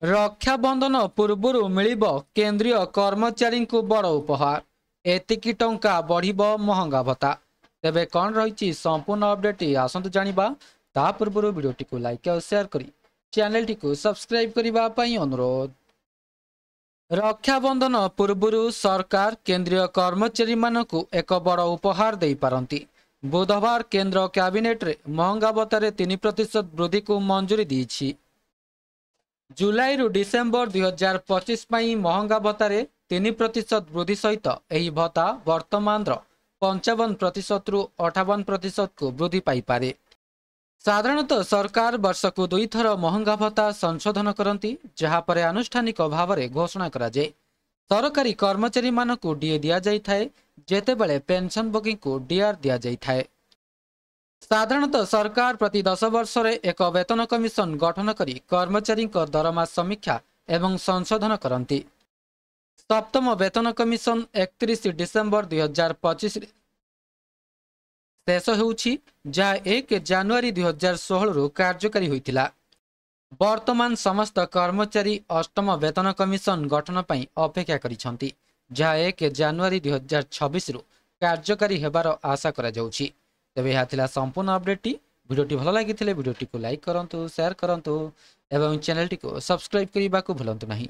रक्षाबंधन पूर्व मिलिब केंद्रीय कर्मचारी को बड़ उपहार एतिकी टंका बढ़िबो महंगा भत्ता। तेबे कौन रही संपूर्ण अपडेट आसतु जानिबा। ता पूर्व वीडियोटी को लाइक और शेयर करी चैनल टी को सब्सक्राइब करबा पई अनुरोध। रक्षाबंधन पूर्व सरकार केंद्रीय कर्मचारी मानकु एक बड़ उपहार दे पारंती। बुधवार केंद्र कैबिनेट रे महंगा भत्तारे 3% वृद्धि को मंजूरी दी। जुलाई रु डिसेम्बर 2025 महंगा भत्तारे 3% वृद्धि सहित यह भत्ता वर्तमान 55% रु 58% को वृद्धि पाइपारे। साधारणतः सरकार वर्षक 2 थर महंगा भत्ता संशोधन करती, जहाँपर आनुष्ठानिक भाव में घोषणा करा जाए। सरकारी कर्मचारी मानकु डीए दिया जाइथाए, जेतेबेले पेंशन भोगी को डीआर दिया जाइथाए। साधारणतः सरकार प्रति 10 वर्ष रे एक वेतन कमिशन गठन करी कर्मचारी दरमा समीक्षा एवं संशोधन करती। सप्तम वेतन कमिशन 31 डिसेम्बर 2025 शेष होउछि, जहाँ 1 जनवरी 2016 रु कार्यकारी होइतिला। वर्तमान समस्त कर्मचारी अष्टम वेतन कमिशन गठन पई अपेक्षा करिसंती, जहाँ 1 जनवरी 2026 रु कार्यकारी हेबार आशा करा जाउछि। तेबे यह थिला संपूर्ण अपडेट। वीडियोटी भल लगी वीडियोटी को लाइक करंतु, शेयर करंतु एवं चैनल टी को सब्सक्राइब करने को भूलंतु नहीं।